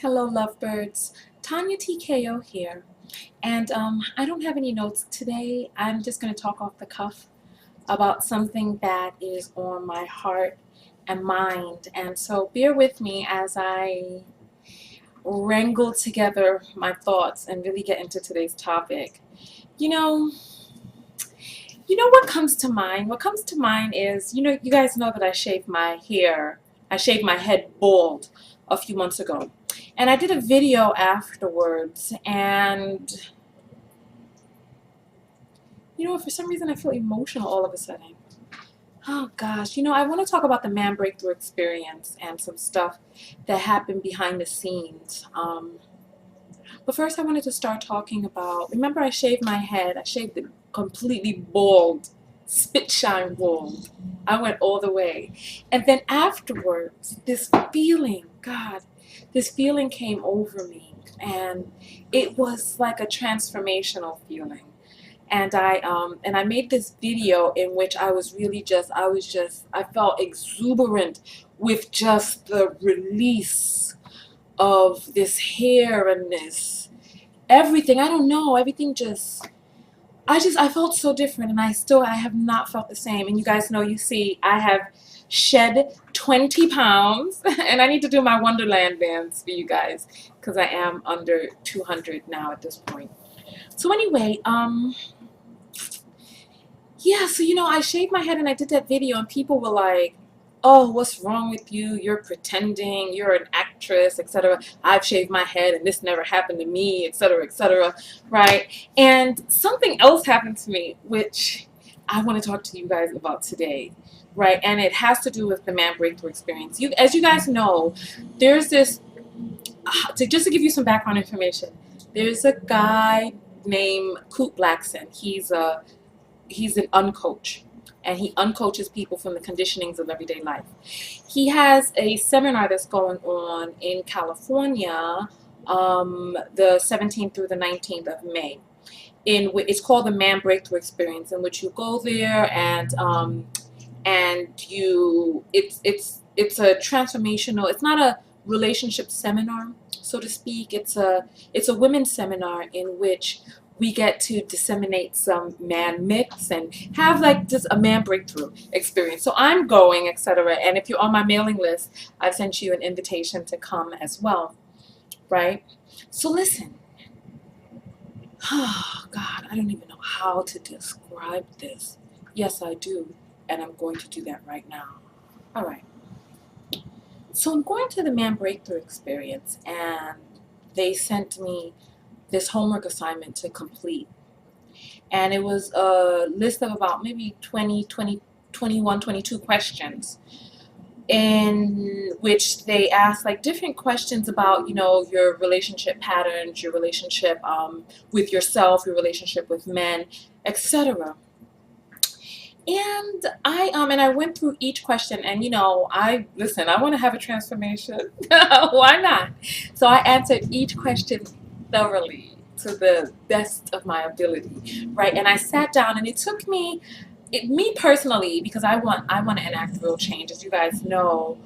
Hello, lovebirds. TonyaTko here. And I don't have any notes today. I'm just going to talk off the cuff about something that is on my heart and mind. And so bear with me as I wrangle together my thoughts and really get into today's topic. You know, you know what comes to mind? What comes to mind is, you guys know that I shaved my hair. I shaved my head bald a few months ago. And I did a video afterwards, and for some reason I feel emotional all of a sudden. Oh gosh, I want to talk about the man breakthrough experience and some stuff that happened behind the scenes. But first I wanted to start talking about, remember I shaved my head, I shaved it completely bald, spit shine bald. I went all the way. And then afterwards, this feeling, God, this feeling came over me, and it was like a transformational feeling. And I made this video in which I was really I felt exuberant with just the release of this hair and this everything. I don't know, everything I felt so different, and I have not felt the same. And you guys know, you see, I have shed 20 pounds, and I need to do my Wonderland dance for you guys because I am under 200 now at this point. So anyway, yeah, so I shaved my head and I did that video, and people were like, oh, what's wrong with you? You're pretending, you're an actress, etc. I've shaved my head and this never happened to me, etc., right? And something else happened to me, which I want to talk to you guys about today, right? And it has to do with the man breakthrough experience. As you guys know, there's this, just to give you some background information, there's a guy named Coop Blackson. He's an uncoach, and he uncoaches people from the conditionings of everyday life. He has a seminar that's going on in California, the 17th through the 19th of May. It's called the Man Breakthrough Experience, in which you go there and it's a transformational. It's not a relationship seminar, so to speak. It's a women's seminar in which we get to disseminate some man myths and have like just a man breakthrough experience. So I'm going, etc. And if you're on my mailing list, I've sent you an invitation to come as well, right? So listen. Oh God, I don't even know how to describe this. Yes, I do, and I'm going to do that right now. All right. So I'm going to the Man Breakthrough Experience, and they sent me this homework assignment to complete. And it was a list of about maybe 20, 21, 22 questions, in which they asked like different questions about, your relationship patterns, your relationship with yourself, your relationship with men, etc. And I went through each question, and I want to have a transformation. Why not? So I answered each question thoroughly to the best of my ability, right? And I sat down, and it took me, me personally, because I want to enact real change. As you guys know,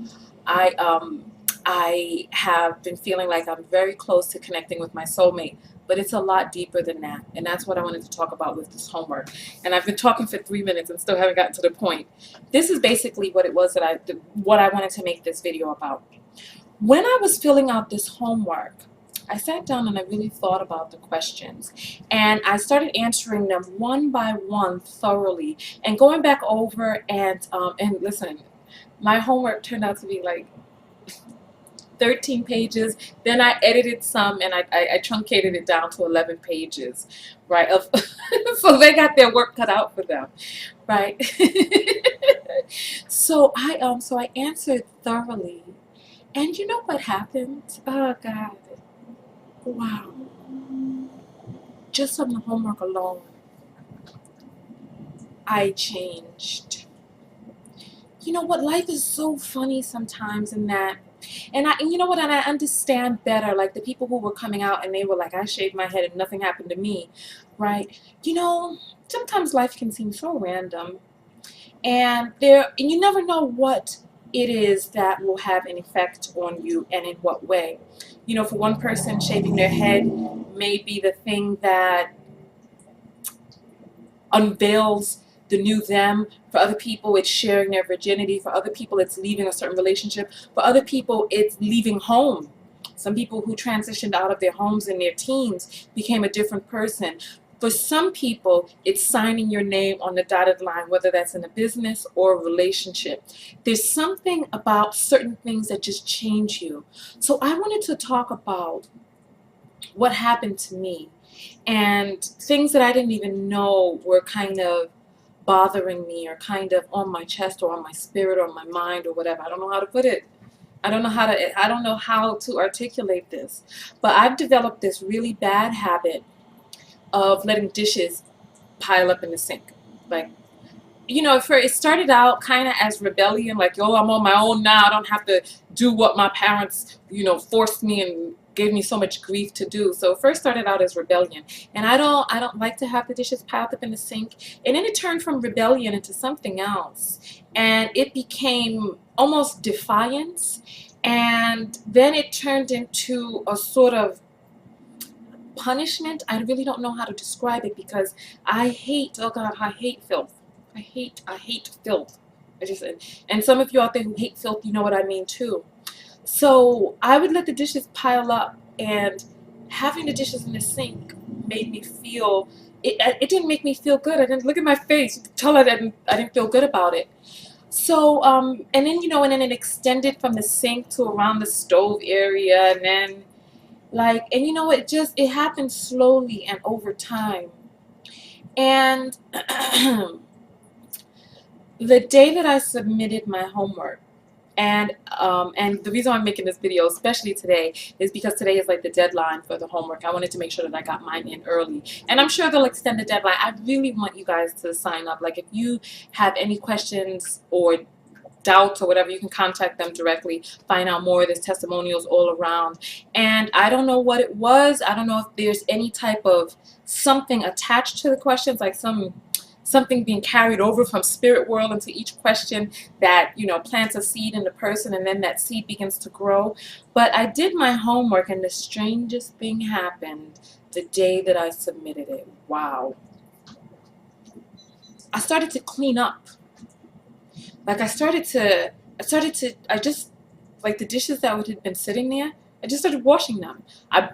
I have been feeling like I'm very close to connecting with my soulmate, but it's a lot deeper than that. And that's what I wanted to talk about with this homework. And I've been talking for 3 minutes and still haven't gotten to the point. This is basically what it was what I wanted to make this video about. When I was filling out this homework, I sat down and I really thought about the questions, and I started answering them one by one thoroughly, and going back over and listen, my homework turned out to be like 13 pages. Then I edited some, and I truncated it down to 11 pages, right? So they got their work cut out for them, right? So I answered thoroughly, and you know what happened? Oh God, wow! Just on the homework alone, I changed. You know what? Life is so funny sometimes in that. And you know what, and I understand better, like the people who were coming out and they were like, I shaved my head and nothing happened to me, right? Sometimes life can seem so random, and you never know what it is that will have an effect on you and in what way. You know, for one person, shaving their head may be the thing that unveils the new them. For other people, it's sharing their virginity. For other people, it's leaving a certain relationship. For other people, it's leaving home. Some people who transitioned out of their homes in their teens became a different person. For some people, it's signing your name on the dotted line, whether that's in a business or a relationship. There's something about certain things that just change you. So I wanted to talk about what happened to me and things that I didn't even know were kind of bothering me or kind of on my chest or on my spirit or my mind or whatever. I don't know how to put it. I don't know how to articulate this. But I've developed this really bad habit of letting dishes pile up in the sink. Like, you know, it started out kind of as rebellion, like, yo, I'm on my own now. I don't have to do what my parents, you know, forced me and gave me so much grief to do. So it first started out as rebellion, and I don't like to have the dishes piled up in the sink. And then it turned from rebellion into something else, and it became almost defiance, and then it turned into a sort of punishment. I really don't know how to describe it because I hate, oh God, I hate filth. I hate filth. I just, and some of you out there who hate filth, you know what I mean too. So I would let the dishes pile up, and having the dishes in the sink made me feel, it didn't make me feel good. I didn't look at my face. You could tell I didn't feel good about it. So, and then, you know, and then it extended from the sink to around the stove area, and then like, and you know, it happened slowly and over time. And the day that I submitted my homework, and the reason I'm making this video, especially today, is because today is like the deadline for the homework. I wanted to make sure that I got mine in early, and I'm sure they'll extend the deadline. I really want you guys to sign up. Like, if you have any questions or doubts or whatever, you can contact them directly, find out more. There's testimonials all around, and I don't know what it was. I don't know if there's any type of something attached to the questions, like something being carried over from spirit world into each question that, you know, plants a seed in the person, and then that seed begins to grow. But I did my homework, and the strangest thing happened the day that I submitted it. Wow. I started to clean up. Like, I just, like, the dishes that had been sitting there, I just started washing them. I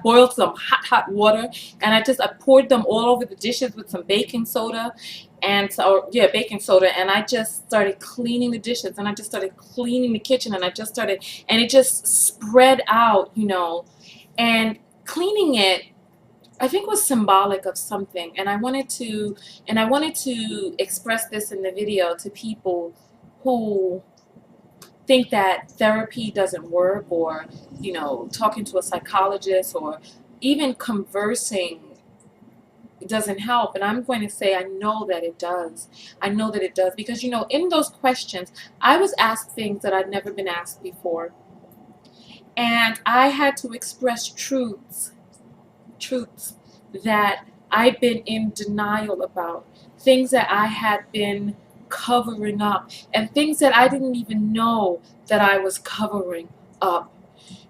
boiled some hot water, and I poured them all over the dishes with some baking soda, and so, yeah, baking soda, and I just started cleaning the dishes, and I just started cleaning the kitchen, and and it just spread out, you know, and cleaning it, I think, was symbolic of something, and I wanted to express this in the video to people who think that therapy doesn't work, or, you know, talking to a psychologist or even conversing doesn't help. And I'm going to say I know that it does. I know that it does, because, you know, in those questions I was asked things that I'd never been asked before, and I had to express truths that I'd been in denial about, things that I had been covering up, and things that I didn't even know that I was covering up.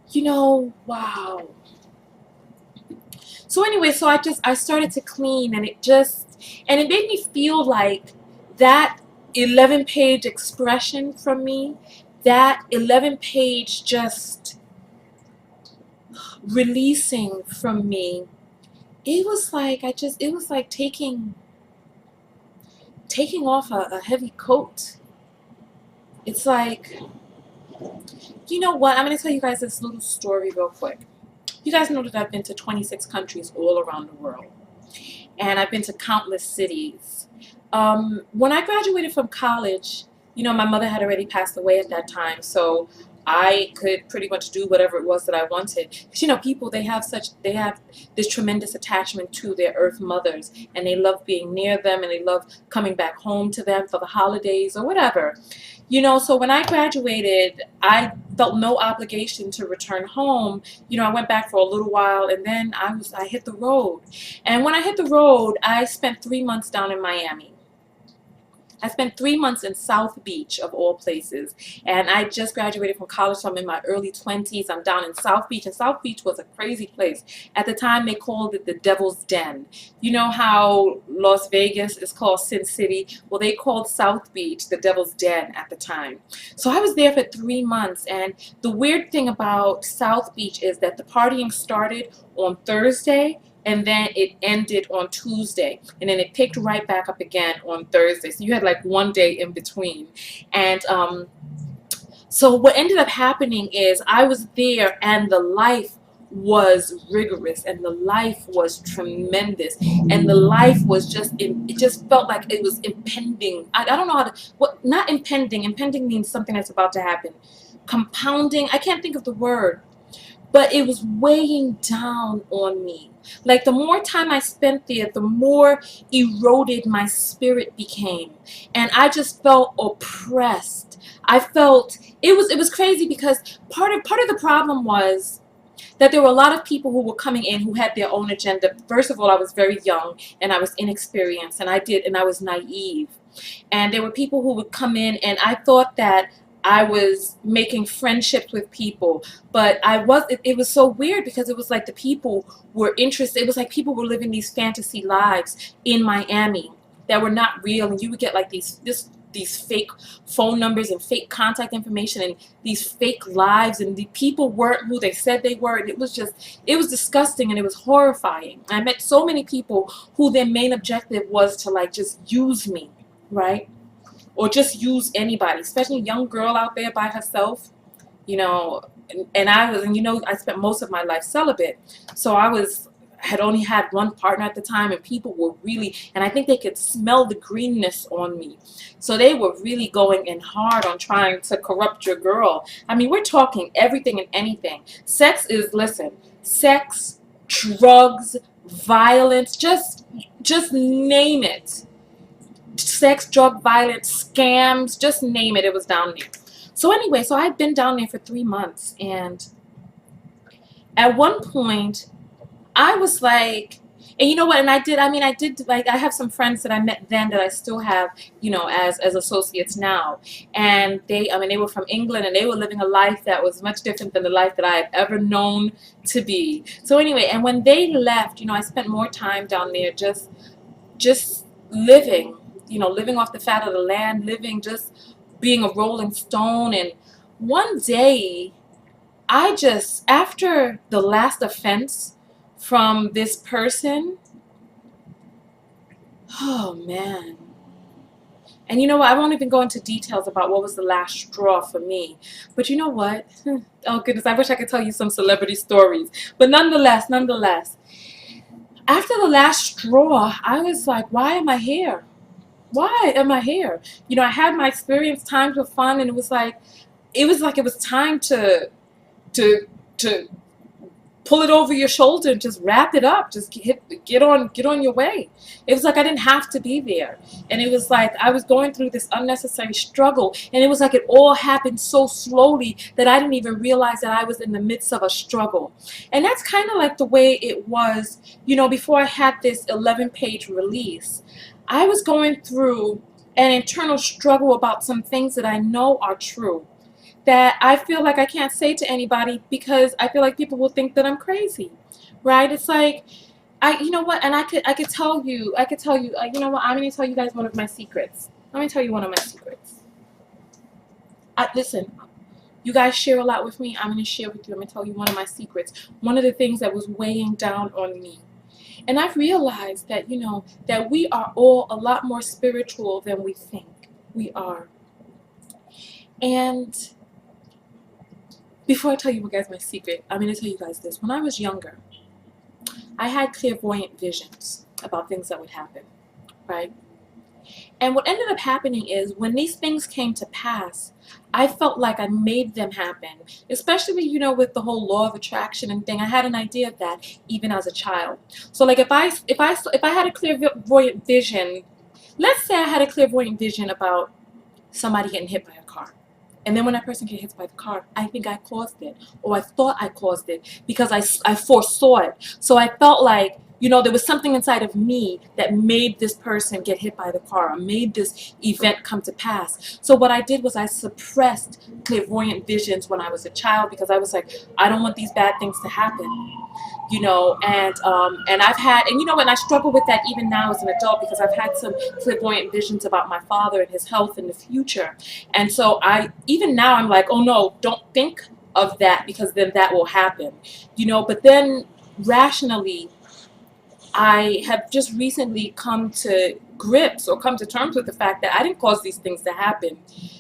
You know, wow. So anyway, so I started to clean, and it made me feel like that 11-page expression from me, that 11-page just releasing from me, it was like it was like taking off a heavy coat. It's like, you know what? I'm going to tell you guys this little story real quick. You guys know that I've been to 26 countries all around the world, and I've been to countless cities. When I graduated from college, you know, my mother had already passed away at that time, so I could pretty much do whatever it was that I wanted. Because, you know, people, they have this tremendous attachment to their earth mothers, and they love being near them, and they love coming back home to them for the holidays or whatever. You know, so when I graduated, I felt no obligation to return home. You know, I went back for a little while, and then I hit the road. And when I hit the road, I spent 3 months down in Miami. I spent 3 months in South Beach, of all places. And I just graduated from college, so I'm in my early 20s. I'm down in South Beach, and South Beach was a crazy place. At the time, they called it the Devil's Den. You know how Las Vegas is called Sin City? Well, they called South Beach the Devil's Den at the time. So I was there for 3 months, and the weird thing about South Beach is that the partying started on Thursday, and then it ended on Tuesday, and then it picked right back up again on Thursday. So you had like one day in between. And so what ended up happening is I was there, and the life was rigorous, and the life was tremendous, and the life was just, it just felt like it was impending. I don't know how to, what, not impending. Impending means something that's about to happen. Compounding, I can't think of the word, but it was weighing down on me. Like the more time I spent there, the more eroded my spirit became, and I just felt oppressed. I felt it was crazy, because part of the problem was that there were a lot of people who were coming in who had their own agenda. First of all, I was very young, and I was inexperienced, and I was naive. And there were people who would come in, and I thought that I was making friendships with people, but it was so weird, because it was like the people were interested. It was like people were living these fantasy lives in Miami that were not real, and you would get like these fake phone numbers and fake contact information and these fake lives, and the people weren't who they said they were, and it was disgusting, and it was horrifying. I met so many people who their main objective was to like just use me, right? Or just use anybody, especially a young girl out there by herself, you know. And I spent most of my life celibate, so had only had one partner at the time, and people were really, and I think they could smell the greenness on me, so they were really going in hard on trying to corrupt your girl. I mean, we're talking everything and anything. Sex, drugs, violence, just name it. Sex, drug, violence, scams, just name it, it was down there. So anyway, so I'd been down there for 3 months, and at one point I was like, and you know what, and I did, like, I have some friends that I met then that I still have, as associates now, and they were from England, and they were living a life that was much different than the life that I had ever known to be. So anyway, and when they left, I spent more time down there just living, living off the fat of the land, just being a rolling stone. And one day, after the last offense from this person, oh man. And you know what, I won't even go into details about what was the last straw for me. But you know what? Oh goodness, I wish I could tell you some celebrity stories. But nonetheless, after the last straw, I was like, why am I here? Why am I here? I had my experience, times were fun, and it was time to pull it over your shoulder and just wrap it up, just get on your way. It was like I didn't have to be there, and it was like I was going through this unnecessary struggle, and it was like it all happened so slowly that I didn't even realize that I was in the midst of a struggle. And that's kind of like the way it was, before I had this 11-page release. I was going through an internal struggle about some things that I know are true, that I feel like I can't say to anybody, because I feel like people will think that I'm crazy, right? It's like, you know what, and I could tell you, you know what, I'm going to tell you guys one of my secrets. Let me tell you one of my secrets. Listen, you guys share a lot with me. I'm going to share with you. I'm going to tell you one of my secrets. One of the things that was weighing down on me. And I've realized that, that we are all a lot more spiritual than we think we are. And before I tell you guys my secret, I'm going to tell you guys this. When I was younger, I had clairvoyant visions about things that would happen, right? And what ended up happening is, when these things came to pass, I felt like I made them happen. Especially, with the whole law of attraction and thing. I had an idea of that even as a child. So like if I had a clairvoyant vision, let's say I had a clairvoyant vision about somebody getting hit by a car. And then when that person gets hit by the car, I think I caused it, or I thought I caused it, because I foresaw it. So I felt like You know, there was something inside of me that made this person get hit by the car, or made this event come to pass. So what I did was I suppressed clairvoyant visions when I was a child, because I was like, I don't want these bad things to happen. You know, and I've had, and you know, and I struggle with that even now as an adult, because I've had some clairvoyant visions about my father and his health in the future. And so I, even now, I'm like, oh no, don't think of that, because then that will happen. You know, but then rationally, I have just recently come to grips, or come to terms with the fact that I didn't cause these things to happen.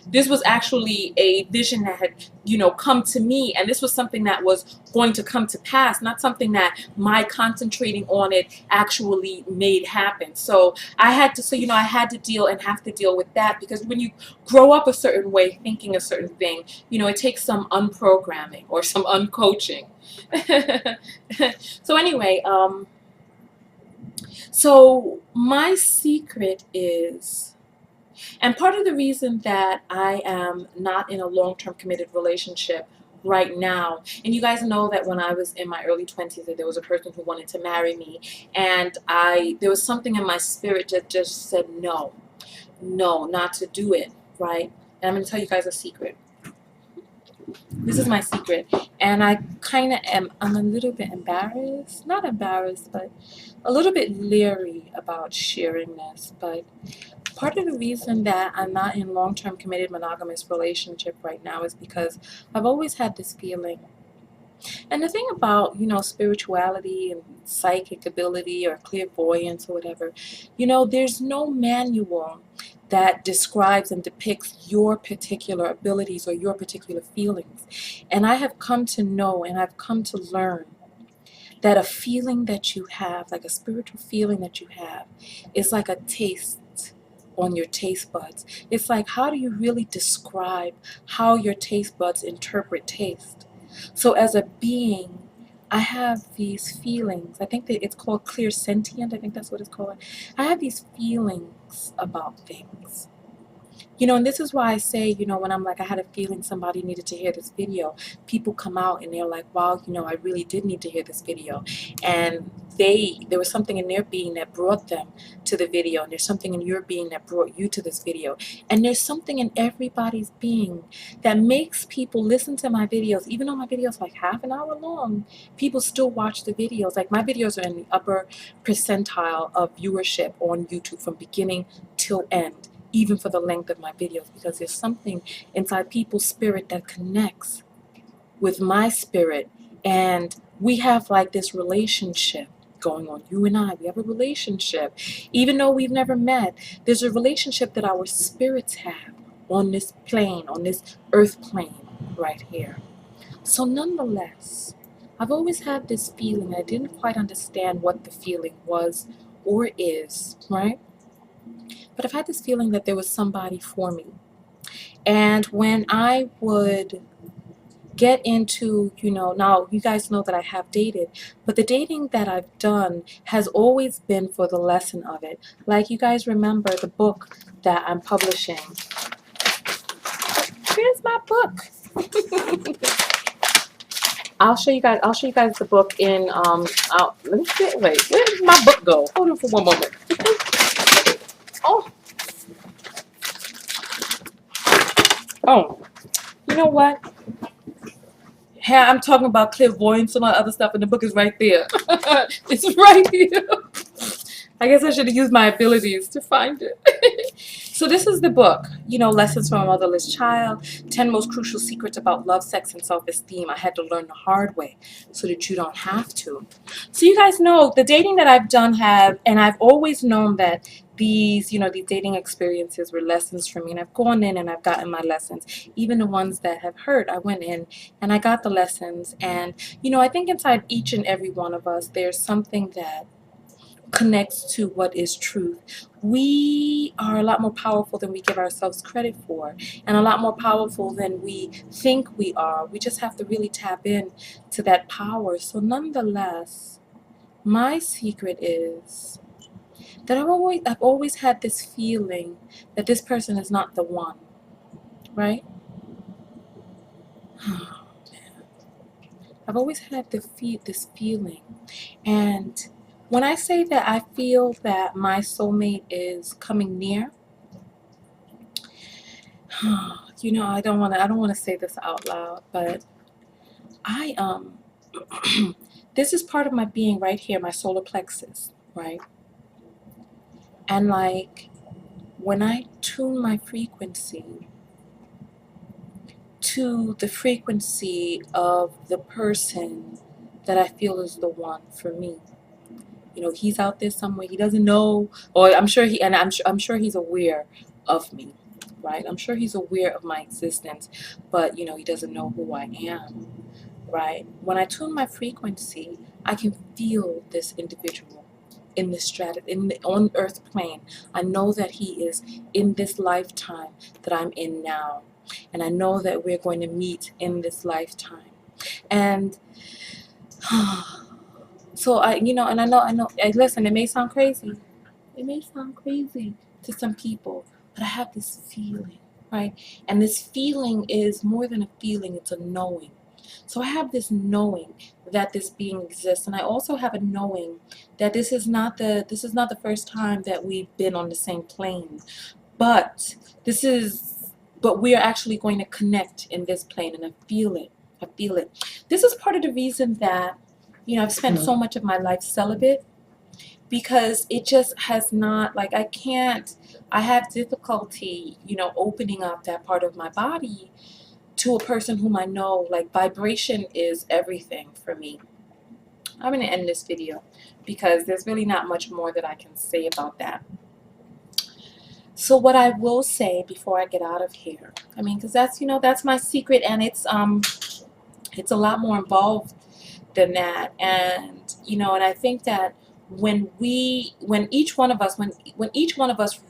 This was actually a vision that had, you know, come to me, and this was something that was going to come to pass, not something that my concentrating on it actually made happen. So I had to, so, you know, I had to deal and have to deal with that, because when you grow up a certain way, thinking a certain thing, you know, it takes some unprogramming or some uncoaching. So anyway, so my secret is, and part of the reason that I am not in a long-term committed relationship right now, and you guys know that when I was in my early 20s, that there was a person who wanted to marry me, and there was something in my spirit that just said no, no, not to do it, right? And I'm going to tell you guys a secret. This is my secret, and I kind of am, I'm a little bit embarrassed, not embarrassed, but a little bit leery about sharing this. But part of the reason that I'm not in long-term committed monogamous relationship right now is because I've always had this feeling. And the thing about, you know, spirituality and psychic ability or clairvoyance or whatever, you know, there's no manual that describes and depicts your particular abilities or your particular feelings. And I have come to know, and I've come to learn, that a feeling that you have, like a spiritual feeling that you have, is like a taste on your taste buds. It's like, how do you really describe how your taste buds interpret taste? So as a being, I have these feelings. I think that it's called clear sentient. I think that's what it's called. I have these feelings about things. You know, and this is why I say, you know, when I'm like, I had a feeling somebody needed to hear this video, people come out and they're like, wow, you know, I really did need to hear this video. And there was something in their being that brought them to the video, and there's something in your being that brought you to this video. And there's something in everybody's being that makes people listen to my videos. Even though my videos are like half an hour long, people still watch the videos. Like, my videos are in the upper percentile of viewership on YouTube from beginning till end, even for the length of my videos, because there's something inside people's spirit that connects with my spirit, and we have like this relationship going on. You and I, we have a relationship. Even though we've never met, there's a relationship that our spirits have on this plane, on this earth plane right here. So nonetheless, I've always had this feeling. I didn't quite understand what the feeling was or is, right? But I've had this feeling that there was somebody for me. And when I would get into, you know, now you guys know that I have dated, but the dating that I've done has always been for the lesson of it. Like, you guys remember the book that I'm publishing. Here's my book. I'll show you guys the book in let me see, wait, where did my book go? Hold on for one moment. Oh, oh, you know what? Hey, I'm talking about clairvoyance and all that other stuff, and the book is right there. It's right here. I guess I should have used my abilities to find it. So this is the book, you know, Lessons from a Motherless Child, 10 Most Crucial Secrets About Love, Sex, and Self-Esteem. I had to learn the hard way so that you don't have to. So you guys know the dating that I've done and I've always known that these, you know, these dating experiences were lessons for me, and I've gone in and I've gotten my lessons. Even the ones that have hurt, I went in and I got the lessons. And, you know, I think inside each and every one of us, there's something that connects to what is truth. We are a lot more powerful than we give ourselves credit for, and a lot more powerful than we think we are. We just have to really tap in to that power. So nonetheless, my secret is that I've always had this feeling that this person is not the one, right? I've always had this feeling, and When I say that I feel that my soulmate is coming near, I don't want to say this out loud, but I this is part of my being right here, my solar plexus, right? And like when I tune my frequency to the frequency of the person that I feel is the one for me. He's out there somewhere. He doesn't know, or I'm sure he's aware of me, right? I'm sure he's aware of my existence, but he doesn't know who I am, right? When I tune my frequency, I can feel this individual in this on earth plane. I know that he is in this lifetime that I'm in now, and I know that we're going to meet in this lifetime, and so and I know. Listen, it may sound crazy. It may sound crazy to some people, but I have this feeling, right? And this feeling is more than a feeling; it's a knowing. So I have this knowing that this being exists, and I also have a knowing that this is not the first time that we've been on the same plane, but this is but we are actually going to connect in this plane, and I feel it. I feel it. This is part of the reason that I've spent so much of my life celibate, because it just has not, like, I have difficulty opening up that part of my body to a person whom I know. Like, vibration is everything for me. I'm going to end this video because there's really not much more that I can say about that. So what I will say before I get out of here, because that's my secret, and it's a lot more involved than that. And I think that when each one of us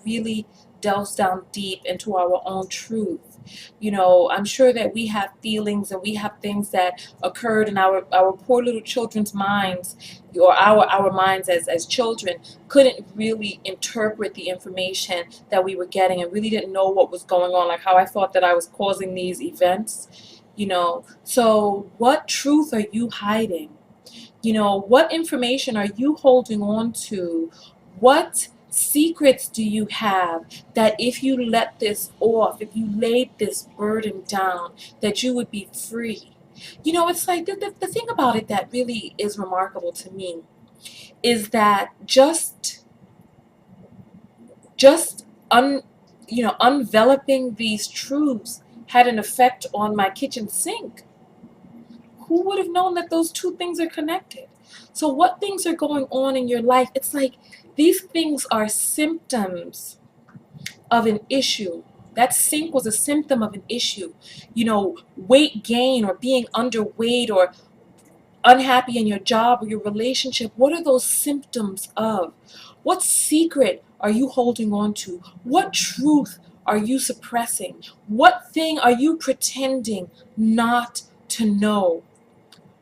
really delves down deep into our own truth, I'm sure that we have feelings and we have things that occurred in our poor little children's minds, or our minds as children couldn't really interpret the information that we were getting, and really didn't know what was going on, like how I thought that I was causing these events. So what truth are you hiding? What information are you holding on to? What secrets do you have that if you let this off, if you laid this burden down, that you would be free? It's like the thing about it that really is remarkable to me is that just unveloping these truths had an effect on my kitchen sink. Who would have known that those two things are connected? So what things are going on in your life? It's like these things are symptoms of an issue. That sink was a symptom of an issue. Weight gain, or being underweight, or unhappy in your job or your relationship. What are those symptoms of? What secret are you holding on to? What truth are you suppressing? What thing are you pretending not to know?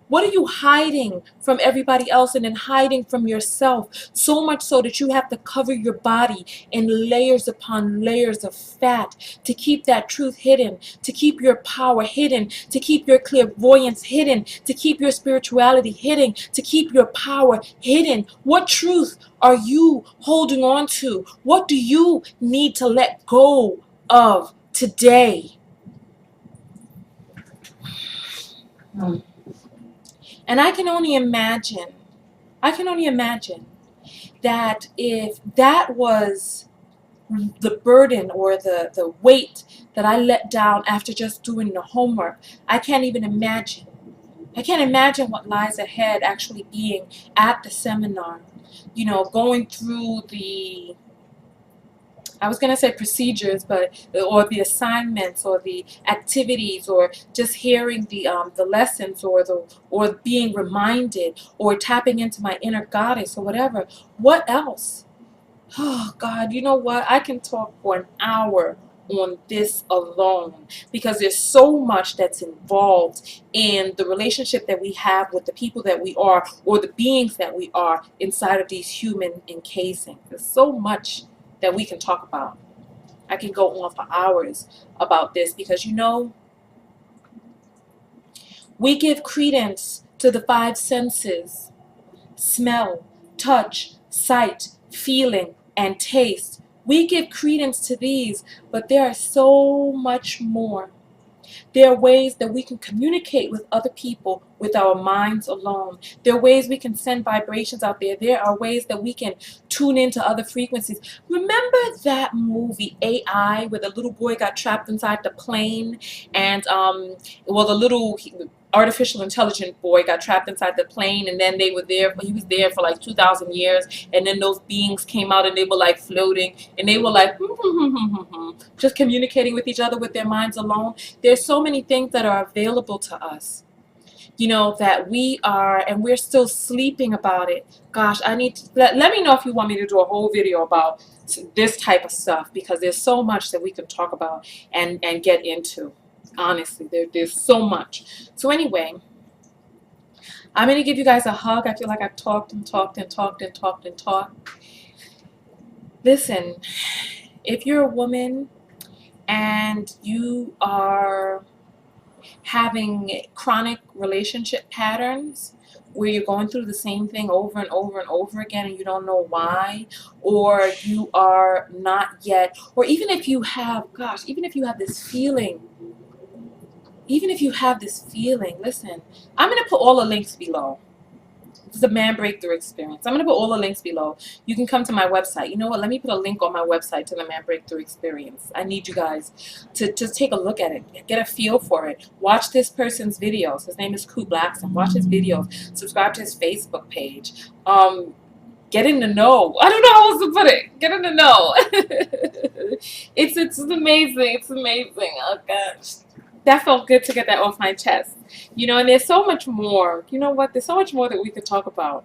What are you hiding from everybody else and then hiding from yourself? So much so that you have to cover your body in layers upon layers of fat to keep that truth hidden, to keep your power hidden, to keep your clairvoyance hidden, to keep your spirituality hidden, to keep your power hidden. What truth are you holding on to? What do you need to let go of today? And I can only imagine that if that was the burden or the weight that I let down after just doing the homework, I can't even imagine. I can't imagine what lies ahead, actually being at the seminar, going through I was going to say procedures, or the assignments, or the activities, or just hearing the lessons, or being reminded, or tapping into my inner goddess, or whatever. What else? Oh God, you know what? I can talk for an hour on this alone, because there's so much that's involved in the relationship that we have with the people that we are, or the beings that we are inside of these human encasings. There's so much that we can talk about. I can go on for hours about this, because we give credence to the five senses: smell, touch, sight, feeling, and taste. We give credence to these, but there are so much more. There are ways that we can communicate with other people with our minds alone. There are ways we can send vibrations out there. There are ways that we can tune into other frequencies. Remember that movie AI where the little boy got trapped inside the plane and well, the little artificial intelligent boy got trapped inside the plane, and then they were there, he was there for like 2,000 years, and then those beings came out and they were like floating, and they were like just communicating with each other with their minds alone. There's so many things that are available to us, you know, that we are, and we're still sleeping about it. Gosh, I need to, let me know if you want me to do a whole video about this type of stuff, because there's so much that we can talk about and get into. Honestly, there's so much. So anyway, I'm going to give you guys a hug. I feel like I've talked and talked and talked and talked and talked. Listen, if you're a woman and you are having chronic relationship patterns where you're going through the same thing over and over and over again and you don't know why, or you are not yet, or even if you have, gosh, even if you have this feeling, listen, I'm going to put all the links below. This is a man breakthrough experience. I'm going to put all the links below. You can come to my website. You know what? Let me put a link on my website to the man breakthrough experience. I need you guys to just take a look at it. Get a feel for it. Watch this person's videos. His name is Ku Blackson. Watch his videos. Subscribe to his Facebook page. Get in the know. I don't know how else to put it. Get in the know. It's amazing. It's amazing. Oh, gosh. That felt good to get that off my chest. You know, and there's so much more. You know what? There's so much more that we could talk about.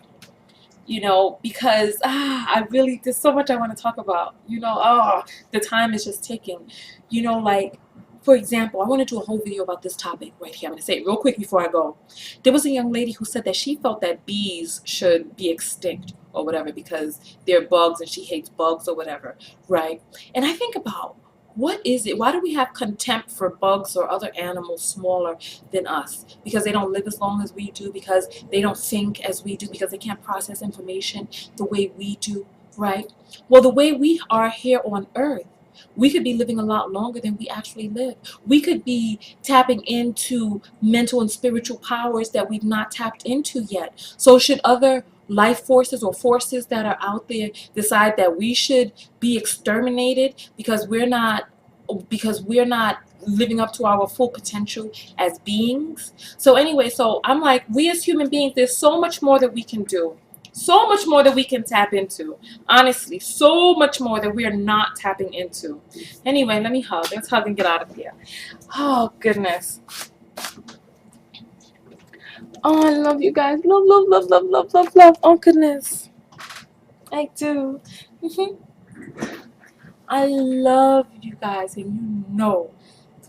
You know, because there's so much I want to talk about. You know, the time is just ticking. You know, like, for example, I want to do a whole video about this topic right here. I'm going to say it real quick before I go. There was a young lady who said that she felt that bees should be extinct or whatever because they're bugs and she hates bugs or whatever, right? And I think about, what is it? Why do we have contempt for bugs or other animals smaller than us? Because they don't live as long as we do, because they don't think as we do, because they can't process information the way we do, right? Well, the way we are here on Earth, we could be living a lot longer than we actually live. We could be tapping into mental and spiritual powers that we've not tapped into yet. So should other life forces or forces that are out there decide that we should be exterminated because we're not living up to our full potential as beings? So anyway, so I'm like, we as human beings, there's so much more that we can do. So much more that we can tap into. Honestly, so much more that we are not tapping into. Anyway, let me hug. Let's hug and get out of here. Oh, goodness. Oh, I love you guys. Love, love, love, love, love, love, love. Oh, goodness. I do. I love you guys, and you know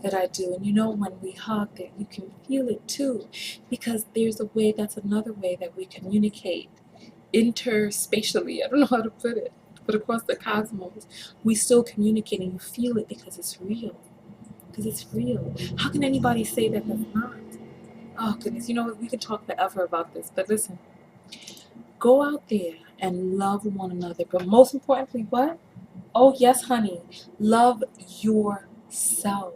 that I do. And you know when we hug that you can feel it too, because there's a way, that's another way that we communicate interspatially. I don't know how to put it, but across the cosmos, we still communicate, and you feel it because it's real. Because it's real. How can anybody say that that's not? Oh, goodness. You know, we could talk forever about this, but listen. Go out there and love one another. But most importantly, what? Oh, yes, honey. Love yourself.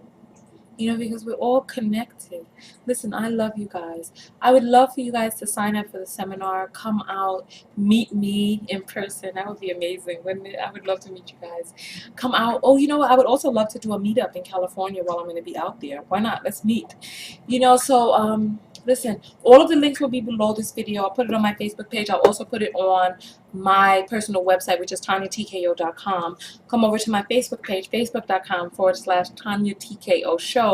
You know, because we're all connected. Listen, I love you guys. I would love for you guys to sign up for the seminar. Come out, meet me in person. That would be amazing, wouldn't it? I would love to meet you guys. Come out. Oh, you know what? I would also love to do a meetup in California while I'm going to be out there. Why not? Let's meet. You know, so, listen, all of the links will be below this video. I'll put it on my Facebook page. I'll also put it on my personal website, which is TonyaTko.com. Come over to my Facebook page, facebook.com/TonyaTko show.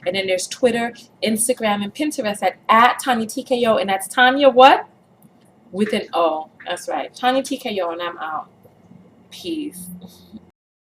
And then there's Twitter, Instagram, and Pinterest at TonyaTko. And that's Tonya what? With an O. That's right. TonyaTko, and I'm out. Peace.